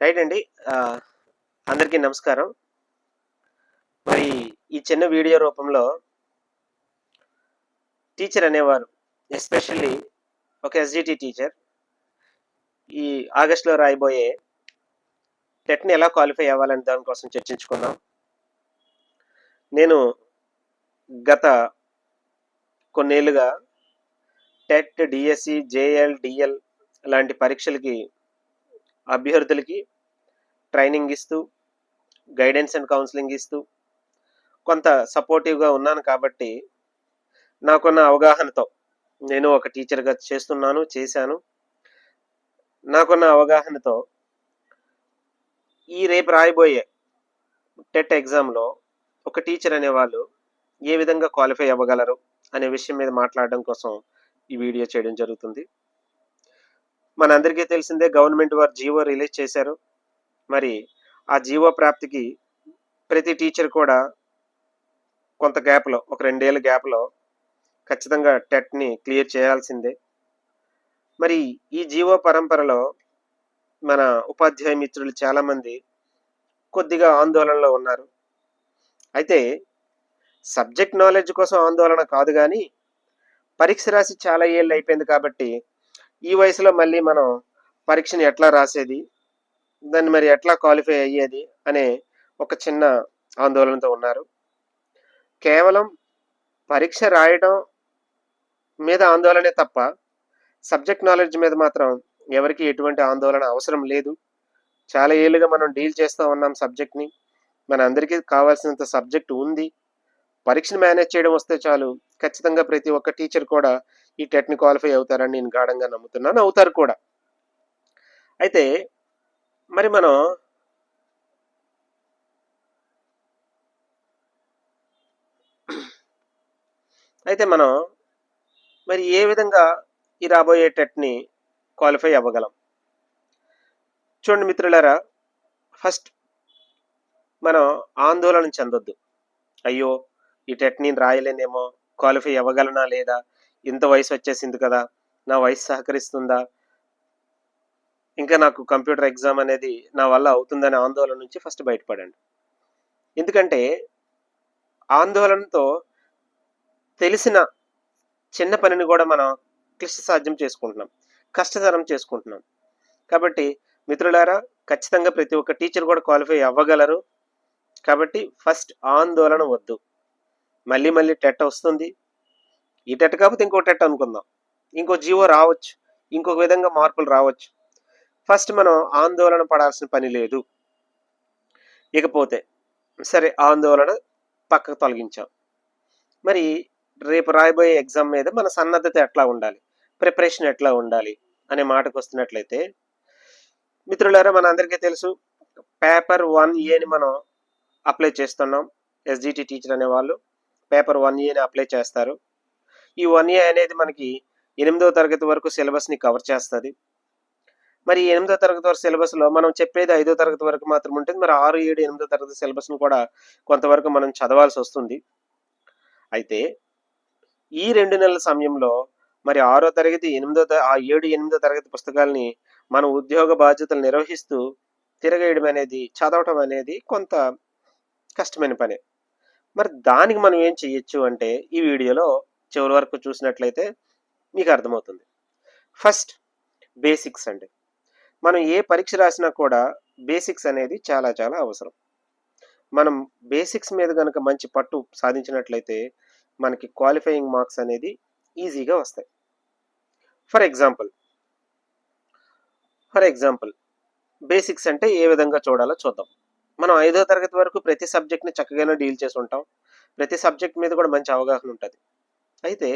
Right అండి. ఆహ్, అందరికీ నమస్కారం. మరి ఈ చిన్న వీడియో రూపంలో టీచర్ అనేవారు ఎస్పెషల్లీ ఒక ఎస్‌జిటి టీచర్ ఈ ఆగస్ట్‌లో రాయబోయే టెట్‌ని ఎలా క్వాలిఫై అవ్వాలనే దాని కోసం చర్చించుకుందాం. నేను గత కొన్నేళ్లుగా టెట్, డిఎస్సి, జేఎల్, డిఎల్ లాంటి పరీక్షలకి అభ్యర్థులకి ట్రైనింగ్ ఇస్తూ, గైడెన్స్ అండ్ కౌన్సిలింగ్ ఇస్తూ కొంత సపోర్టివ్‌గా ఉన్నాను కాబట్టి నాకున్న అవగాహనతో నేను ఒక టీచర్‌గా చేశాను. నాకున్న అవగాహనతో ఈ రేపు రాయబోయే టెట్ ఎగ్జామ్‌లో ఒక టీచర్ అనేవాళ్ళు ఏ విధంగా క్వాలిఫై అవ్వగలరు అనే విషయం మీద మాట్లాడడం కోసం ఈ వీడియో చేయడం జరుగుతుంది. మనందరికీ తెలిసిందే గవర్నమెంట్ వారు జీవో రిలీజ్ చేశారు. మరి ఆ జీవో ప్రాప్తికి ప్రతి టీచర్ కూడా కొంత గ్యాప్‌లో ఒక 2 ఏళ్ల గ్యాప్‌లో ఖచ్చితంగా టెట్‌ని క్లియర్ చేయాల్సిందే. మరి ఈ జీవో పరంపరలో మన ఉపాధ్యాయ మిత్రులు చాలామంది కొద్దిగా ఆందోళనలో ఉన్నారు. అయితే సబ్జెక్ట్ నాలెడ్జ్ కోసం ఆందోళన కాదు గానీ, పరీక్ష రాసి చాలా ఏళ్ళు అయిపోయింది కాబట్టి, ఈ వయసులో మళ్ళీ మనం పరీక్షని ఎట్లా రాసేది? దాన్ని మరి ఎట్లా క్వాలిఫై అయ్యేది? అనే ఒక చిన్న ఆందోళనతో ఉన్నారు. కేవలం పరీక్ష రాయడం మీద ఆందోళనే తప్ప, సబ్జెక్ట్ నాలెడ్జ్ మీద మాత్రం ఎవరికీ ఎటువంటి ఆందోళన అవసరం లేదు. చాలా ఏళ్లుగా మనం డీల్ చేస్తా ఉన్నాం సబ్జెక్ట్‌ని. మనందరికీ కావాల్సినంత సబ్జెక్ట్ ఉంది. పరీక్షను మేనేజ్ చేయడం వస్తే చాలు. ఖచ్చితంగా ప్రతి ఒక్క టీచర్ కూడా ఈ టెట్‌ని క్వాలిఫై అవుతారని నేను గాఢంగా నమ్ముతున్నాను. అవుతారు కూడా. అయితే మరి మనం మరి ఏ విధంగా ఈ రాబోయే టెట్‌ని క్వాలిఫై అవ్వగలం? చూడండి మిత్రులారా, ఫస్ట్ మనం ఆందోళన చెందొద్దు. అయ్యో! ఈ టెట్ నేను రాయలేనేమో, క్వాలిఫై అవ్వగలనా లేదా? ఇంత వయసు వచ్చేసింది కదా! నా వయసు సహకరిస్తుందా? ఇంకా నాకు కంప్యూటర్ ఎగ్జామ్ అనేది నా వల్ల అవుతుందనే ఆందోళన నుంచి ఫస్ట్ బయటపడండి. ఎందుకంటే ఆందోళనతో తెలిసిన చిన్న పనిని కూడా మనం క్లిష్టసాధ్యం చేసుకుంటున్నాం. కష్టతరం చేసుకుంటున్నాం. కాబట్టి మిత్రులారా, ఖచ్చితంగా ప్రతి ఒక్క టీచర్ కూడా క్వాలిఫై అవ్వగలరు. కాబట్టి ఫస్ట్ ఆందోళన వద్దు. మళ్ళీ మళ్ళీ టెట్ వస్తుంది. ఈ టెట్ కాకపోతే ఇంకో టెట్ అనుకుందాం. ఇంకో జీవో రావచ్చు. ఇంకొక విధంగా మార్పులు రావచ్చు. ఫస్ట్ మనం ఆందోళన పడాల్సిన పని లేదు. ఇకపోతే సరే, ఆందోళన పక్కకు తొలగించాం. మరి రేపు రాయబోయే ఎగ్జామ్ మీద మన సన్నద్ధత ఎట్లా ఉండాలి, ప్రిపరేషన్ ఎట్లా ఉండాలి అనే మాటకు వస్తున్నట్లయితే మిత్రులారా, మన అందరికీ తెలుసు పేపర్ 1ఏని మనం అప్లై చేస్తున్నాం. ఎస్జిటి టీచర్ అనే వాళ్ళు పేపర్ 1ఏని అప్లై చేస్తారు. ఈ 1ఏ అనేది మనకి 8వ తరగతి వరకు సిలబస్ని కవర్ చేస్తుంది. మరి 8వ తరగతి వరకు సిలబస్లో మనం చెప్పేది 5వ తరగతి వరకు మాత్రం ఉంటుంది. మరి 6, 7, 8వ తరగతి సిలబస్ను కూడా కొంతవరకు మనం చదవాల్సి వస్తుంది. అయితే ఈ 2 నెలల సమయంలో మరి 6వ తరగతి, 7, 8వ తరగతి పుస్తకాలని మన ఉద్యోగ బాధ్యతలు నిర్వహిస్తూ తిరగేయడం అనేది, చదవటం అనేది కొంత కష్టమైన పనే. మరి దానికి మనం ఏం చేయొచ్చు అంటే ఈ వీడియోలో చివరి వరకు చూసినట్లయితే మీకు అర్థమవుతుంది. ఫస్ట్ బేసిక్స్ అండి. మనం ఏ పరీక్ష రాసినా కూడా బేసిక్స్ అనేది చాలా చాలా అవసరం. మనం బేసిక్స్ మీద కనుక మంచి పట్టు సాధించినట్లయితే మనకి క్వాలిఫైయింగ్ మార్క్స్ అనేది ఈజీగా వస్తాయి. ఫర్ ఎగ్జాంపుల్ బేసిక్స్ అంటే ఏ విధంగా చూడాలో చూద్దాం. మనం 5వ తరగతి వరకు ప్రతి సబ్జెక్ట్ని చక్కగానే డీల్ చేసి ఉంటాం. ప్రతి సబ్జెక్ట్ మీద కూడా మంచి అవగాహన ఉంటుంది. అయితే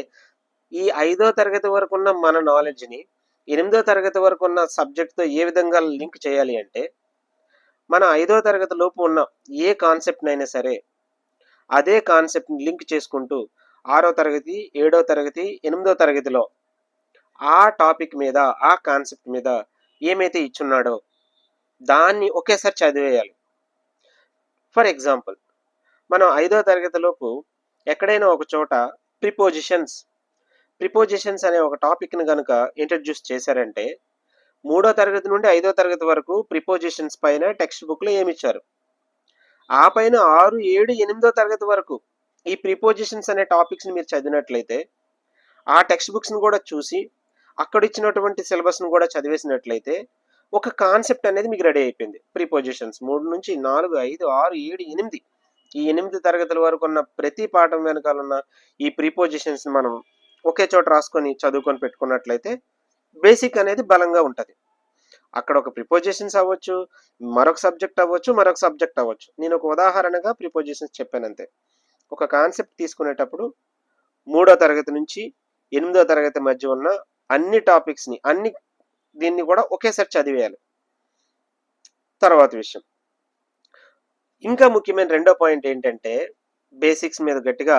ఈ 5వ తరగతి వరకు ఉన్న మన నాలెడ్జ్ని 8వ తరగతి వరకు ఉన్న సబ్జెక్ట్తో ఏ విధంగా లింక్ చేయాలి అంటే, మన 5వ తరగతి లోపు ఉన్న ఏ కాన్సెప్ట్నైనా సరే అదే కాన్సెప్ట్ని లింక్ చేసుకుంటూ 6వ తరగతి, 7వ తరగతి, 8వ తరగతిలో ఆ టాపిక్ మీద, ఆ కాన్సెప్ట్ మీద ఏమైతే ఇచ్చున్నాడో దాన్ని ఒకేసారి చదివేయాలి. ఫర్ ఎగ్జాంపుల్, మనం 5వ తరగతి లోపు ఎక్కడైనా ఒక చోట ప్రిపోజిషన్స్ అనే ఒక టాపిక్ని కనుక ఇంట్రడ్యూస్ చేశారంటే 3వ తరగతి నుండి 5వ తరగతి వరకు ప్రిపోజిషన్స్ పైన టెక్స్ట్ బుక్లో ఏమిచ్చారు, ఆ పైన 6, 7, 8వ తరగతి వరకు ఈ ప్రిపోజిషన్స్ అనే టాపిక్స్ని మీరు చదివినట్లయితే, ఆ టెక్స్ట్ బుక్స్ని కూడా చూసి అక్కడ ఇచ్చినటువంటి సిలబస్ను కూడా చదివేసినట్లయితే ఒక కాన్సెప్ట్ అనేది మీకు రెడీ అయిపోయింది. ప్రిపోజిషన్స్ 3 నుంచి 4, 5, 6, 7, 8 ఈ 8 తరగతుల వరకు ఉన్న ప్రతి పాఠం వెనకాల ఉన్న ఈ ప్రిపోజిషన్స్ మనం ఒకే చోట రాసుకొని చదువుకొని పెట్టుకున్నట్లయితే బేసిక్ అనేది బలంగా ఉంటుంది. అక్కడ ఒక ప్రిపోజిషన్స్ అవ్వచ్చు, మరొక సబ్జెక్ట్ అవ్వచ్చు. నేను ఒక ఉదాహరణగా ప్రిపోజిషన్స్ చెప్పానంతే. ఒక కాన్సెప్ట్ తీసుకునేటప్పుడు 3వ తరగతి నుంచి 8వ తరగతి మధ్య ఉన్న అన్ని టాపిక్స్ని దీన్ని కూడా ఒకేసారి చదివేయాలి. తర్వాత విషయం, ఇంకా ముఖ్యమైన రెండో పాయింట్ ఏంటంటే, బేసిక్స్ మీద గట్టిగా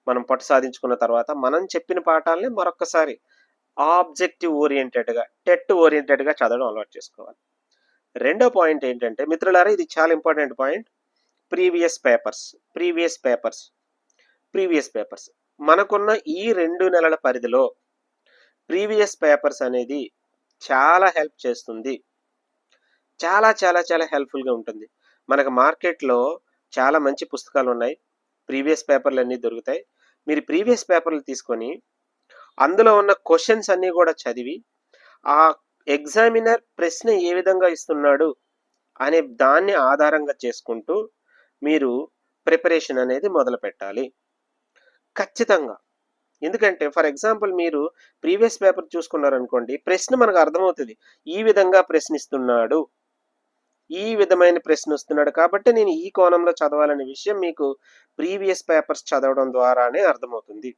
మనం పట్టు సాధించుకున్న తర్వాత మనం చెప్పిన పాఠాలని మరొకసారి ఆబ్జెక్టివ్ ఓరియంటెడ్గా, టెట్ ఓరియంటెడ్గా చదవడం అలవాటు చేసుకోవాలి. రెండో పాయింట్ ఏంటంటే మిత్రులారా, ఇది చాలా ఇంపార్టెంట్ పాయింట్, ప్రీవియస్ పేపర్స్. మనకున్న ఈ 2 నెలల పరిధిలో ప్రీవియస్ పేపర్స్ అనేది చాలా హెల్ప్ చేస్తుంది. చాలా చాలా చాలా హెల్ప్ఫుల్గా ఉంటుంది. మనకు మార్కెట్లో చాలా మంచి పుస్తకాలు ఉన్నాయి, ప్రీవియస్ పేపర్లు అన్నీ దొరుకుతాయి. మీరు ప్రీవియస్ పేపర్లు తీసుకొని అందులో ఉన్న క్వశ్చన్స్ అన్నీ కూడా చదివి ఆ ఎగ్జామినర్ ప్రశ్న ఏ విధంగా ఇస్తున్నాడు అనే దాన్ని ఆధారంగా చేసుకుంటూ మీరు ప్రిపరేషన్ అనేది మొదలు పెట్టాలి ఖచ్చితంగా. ఎందుకంటే ఫర్ ఎగ్జాంపుల్ మీరు ప్రీవియస్ పేపర్ చూసుకున్నారనుకోండి, ప్రశ్న మనకు అర్థమవుతుంది, ఈ విధంగా ప్రశ్నిస్తున్నాడు, ఈ విధమైన ప్రశ్న వస్తున్నాడు కాబట్టి నేను ఈ కోణంలో చదవాలనే విషయం మీకు ప్రీవియస్ పేపర్స్ చదవడం ద్వారానే అర్థమవుతుంది.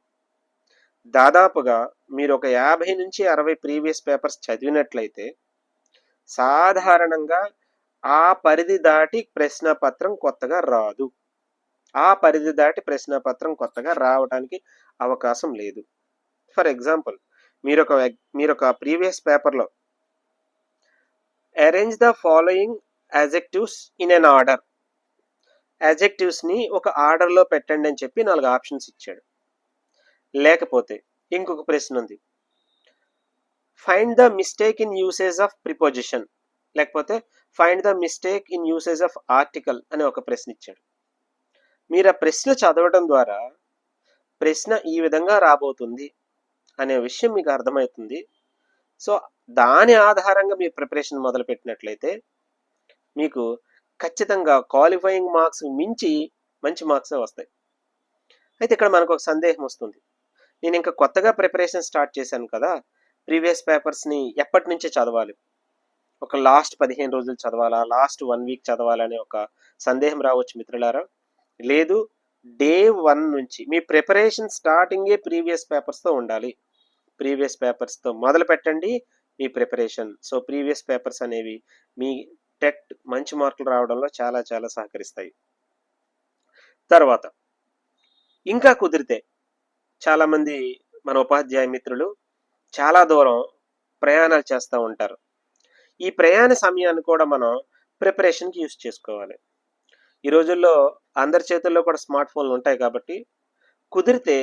దాదాపుగా మీరు ఒక 50 నుంచి 60 ప్రీవియస్ పేపర్స్ చదివినట్లయితే సాధారణంగా ఆ పరిధి దాటి ప్రశ్నపత్రం కొత్తగా రావడానికి అవకాశం లేదు. ఫర్ ఎగ్జాంపుల్, మీరొక ప్రీవియస్ పేపర్లో arrange the following adjectives in an order, యాడ్జెక్టివ్స్ని ఒక ఆర్డర్లో పెట్టండి అని చెప్పి 4 ఆప్షన్స్ ఇచ్చాడు. లేకపోతే ఇంకొక ప్రశ్న ఉంది, find the mistake in usage of preposition, లేకపోతే find the mistake in usage of article అని ఒక ప్రశ్న ఇచ్చాడు. మీరు ఆ ప్రశ్న చదవడం ద్వారా ప్రశ్న ఈ విధంగా రాబోతుంది అనే విషయం మీకు అర్థమవుతుంది. సో దాని ఆధారంగా మీ ప్రిపరేషన్ మొదలుపెట్టినట్లయితే మీకు ఖచ్చితంగా క్వాలిఫైయింగ్ మార్క్స్ మించి మంచి మార్క్సే వస్తాయి. అయితే ఇక్కడ మనకు ఒక సందేహం వస్తుంది, నేను ఇంకా కొత్తగా ప్రిపరేషన్ స్టార్ట్ చేశాను కదా, ప్రీవియస్ పేపర్స్ని ఎప్పటి నుంచి చదవాలి, ఒక లాస్ట్ 15 రోజులు చదవాలా, లాస్ట్ 1 వీక్ చదవాలా అనే ఒక సందేహం రావచ్చు మిత్రులారా. లేదు, డే 1 నుంచి మీ ప్రిపరేషన్ స్టార్టింగే ప్రీవియస్ పేపర్స్తో ఉండాలి. ప్రీవియస్ పేపర్స్తో మొదలు పెట్టండి మీ ప్రిపరేషన్. సో ప్రీవియస్ పేపర్స్ అనేవి మీ టెట్ మంచి మార్కులు రావడంలో చాలా చాలా సహకరిస్తాయి. తర్వాత ఇంకా కుదిరితే చాలామంది మన ఉపాధ్యాయ మిత్రులు చాలా దూరం ప్రయాణాలు చేస్తూ ఉంటారు. ఈ ప్రయాణ సమయాన్ని కూడా మనం ప్రిపరేషన్కి యూస్ చేసుకోవాలి. ఈ రోజుల్లో అందరి చేతుల్లో కూడా స్మార్ట్ ఫోన్లు ఉంటాయి కాబట్టి కుదిరితే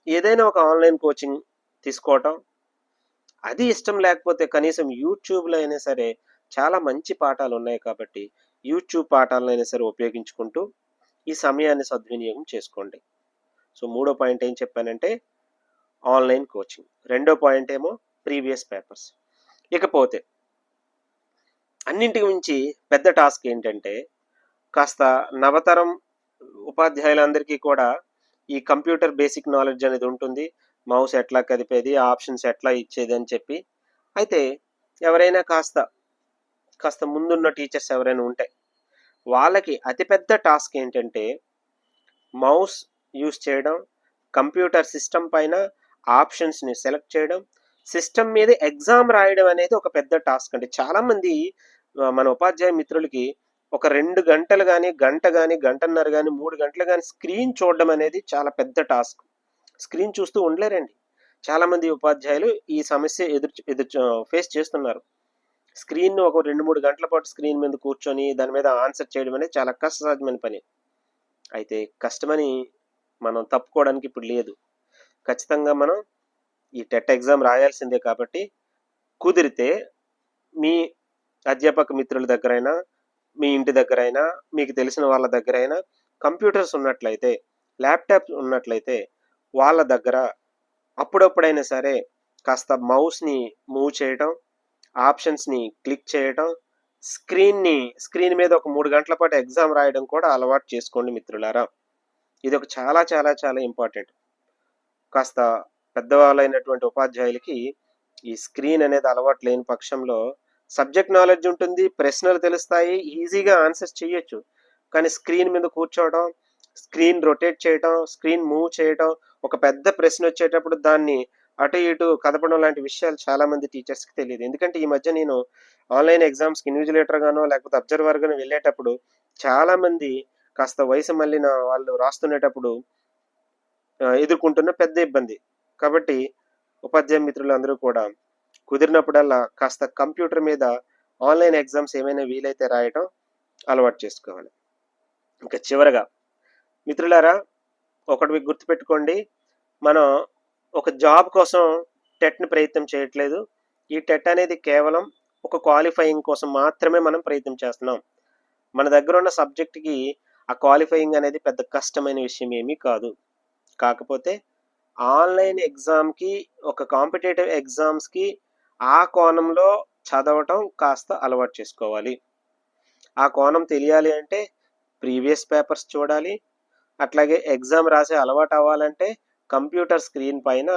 ఏదైనా ఒక ఆన్లైన్ కోచింగ్ తీసుకోవటం, అది ఇష్టం లేకపోతే కనీసం యూట్యూబ్లో అయినా సరే చాలా మంచి పాఠాలు ఉన్నాయి కాబట్టి యూట్యూబ్ పాఠాలనైనా సరే ఉపయోగించుకుంటూ ఈ సమయాన్ని సద్వినియోగం చేసుకోండి. సో 3వ పాయింట్ ఏం చెప్పానంటే ఆన్లైన్ కోచింగ్, 2వ పాయింట్ ఏమో ప్రీవియస్ పేపర్స్. ఇకపోతే అన్నింటికి మించి పెద్ద టాస్క్ ఏంటంటే, కాస్త నవతరం ఉపాధ్యాయులందరికీ కూడా ఈ కంప్యూటర్ బేసిక్ నాలెడ్జ్ అనేది ఉంటుంది, మౌస్ ఎట్లా కదిపేది, ఆప్షన్స్ ఎట్లా ఇచ్చేది అని చెప్పి. అయితే ఎవరైనా కాస్త ముందున్న టీచర్స్ ఎవరైనా ఉంటే వాళ్ళకి అతిపెద్ద టాస్క్ ఏంటంటే మౌస్ యూస్ చేయడం, కంప్యూటర్ సిస్టమ్ పైన ఆప్షన్స్ని సెలెక్ట్ చేయడం, సిస్టమ్ మీద ఎగ్జామ్ రాయడం అనేది ఒక పెద్ద టాస్క్ అండి. చాలామంది మన ఉపాధ్యాయ మిత్రులకి ఒక 2 గంటలు కానీ, గంటన్నర కానీ, 3 గంటలు కానీ స్క్రీన్ చూడడం అనేది చాలా పెద్ద టాస్క్. స్క్రీన్ చూస్తూ ఉండలేరండి. చాలామంది ఉపాధ్యాయులు ఈ సమస్య ఎదురు ఫేస్ చేస్తున్నారు. స్క్రీన్ ఒక 2-3 గంటల పాటు స్క్రీన్ మీద కూర్చొని దాని మీద ఆన్సర్ చేయడం అనేది చాలా కష్టసాధ్యమైన పని. అయితే కష్టమని మనం తప్పుకోవడానికి ఇప్పుడు లేదు. ఖచ్చితంగా మనం ఈ టెట్ ఎగ్జామ్ రాయాల్సిందే కాబట్టి కుదిరితే మీ అధ్యాపక మిత్రుల దగ్గరైనా, మీ ఇంటి దగ్గరైనా, మీకు తెలిసిన వాళ్ళ దగ్గరైనా కంప్యూటర్స్ ఉన్నట్లయితే, ల్యాప్‌టాప్స్ ఉన్నట్లయితే వాళ్ళ దగ్గర అప్పుడప్పుడైనా సరే కాస్త మౌస్‌ని మూవ్ చేయటం, ఆప్షన్స్‌ని క్లిక్ చేయటం, స్క్రీన్ మీద ఒక 3 గంటల పాటు ఎగ్జామ్ రాయడం కూడా అలవాటు చేసుకోండి మిత్రులారా. ఇదొక చాలా చాలా చాలా ఇంపార్టెంట్. కాస్త పెద్దవాళ్ళైనటువంటి ఉపాధ్యాయులకి ఈ స్క్రీన్ అనేది అలవాటు లేని పక్షంలో సబ్జెక్ట్ నాలెడ్జ్ ఉంటుంది, ప్రశ్నలు తెలుస్తాయి, ఈజీగా ఆన్సర్స్ చేయొచ్చు. కానీ స్క్రీన్ మీద కూర్చోవడం, స్క్రీన్ రొటేట్ చేయటం, స్క్రీన్ మూవ్ చేయటం, ఒక పెద్ద ప్రశ్న వచ్చేటప్పుడు దాన్ని అటు ఇటు కదపడం లాంటి విషయాలు చాలామంది టీచర్స్‌కి తెలీదు. ఎందుకంటే ఈ మధ్య నేను ఆన్‌లైన్ ఎగ్జామ్స్‌కి ఇన్విజిలేటర్‌గానో లేకపోతే అబ్జర్వర్‌గానో వెళ్ళేటప్పుడు చాలామంది కాస్త వయసు మళ్ళిన వాళ్ళు రాస్తునేటప్పుడు ఎదుర్కొంటున్న పెద్ద ఇబ్బంది. కాబట్టి ఉపాధ్యాయ మిత్రులందరూ కూడా కుదిరినప్పుడల్లా కాస్త కంప్యూటర్ మీద ఆన్‌లైన్ ఎగ్జామ్స్ ఏమైనా వీలైతే రాయటం అలవాటు చేసుకోవాలి. ఇంకా చివరగా మిత్రులారా, ఒకటి మీకు గుర్తుపెట్టుకోండి. మనం ఒక జాబ్ కోసం టెట్‌ని ప్రయత్నం చేయట్లేదు. ఈ టెట్ అనేది కేవలం ఒక క్వాలిఫైయింగ్ కోసం మాత్రమే మనం ప్రయత్నం చేస్తున్నాం. మన దగ్గరున్న సబ్జెక్ట్‌కి ఆ క్వాలిఫైయింగ్ అనేది పెద్ద కష్టమైన విషయం ఏమీ కాదు. కాకపోతే ఆన్‌లైన్ ఎగ్జామ్‌కి, ఒక కాంపిటీటివ్ ఎగ్జామ్స్‌కి ఆ కోణంలో చదవటం కాస్త అలవాటు చేసుకోవాలి. ఆ కోణం తెలియాలి అంటే ప్రీవియస్ పేపర్స్ చూడాలి. అట్లాగే ఎగ్జామ్ రాసే అలవాటు అవ్వాలంటే కంప్యూటర్ స్క్రీన్ పైన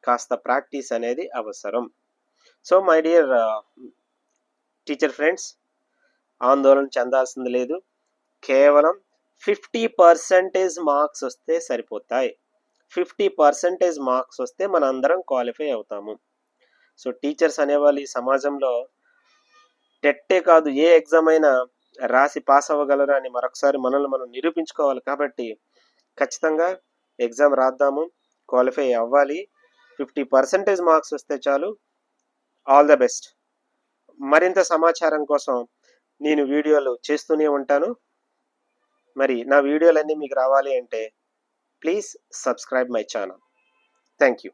కాస్త ప్రాక్టీస్ అనేది అవసరం. So my dear teacher friends, ఆందోళన చెందాల్సింది లేదు. కేవలం 50% మార్క్స్ వస్తే సరిపోతాయి. 50% మార్క్స్ వస్తే మనందరం క్వాలిఫై అవుతాము. సో టీచర్స్ అనేవాళ్ళు ఈ సమాజంలో టెట్టే కాదు, ఏ ఎగ్జామ్ అయినా రాసి పాస్ అవ్వగలరు అని మరొకసారి మనల్ని మనం నిరూపించుకోవాలి. కాబట్టి ఖచ్చితంగా ఎగ్జామ్ రాద్దాము, క్వాలిఫై అవ్వాలి. 50% మార్క్స్ వస్తే చాలు. All the best. మరింత సమాచారం కోసం నేను వీడియోలు చేస్తూనే ఉంటాను. మరి నా వీడియోలన్నీ మీకు రావాలి అంటే please subscribe my channel. Thank you.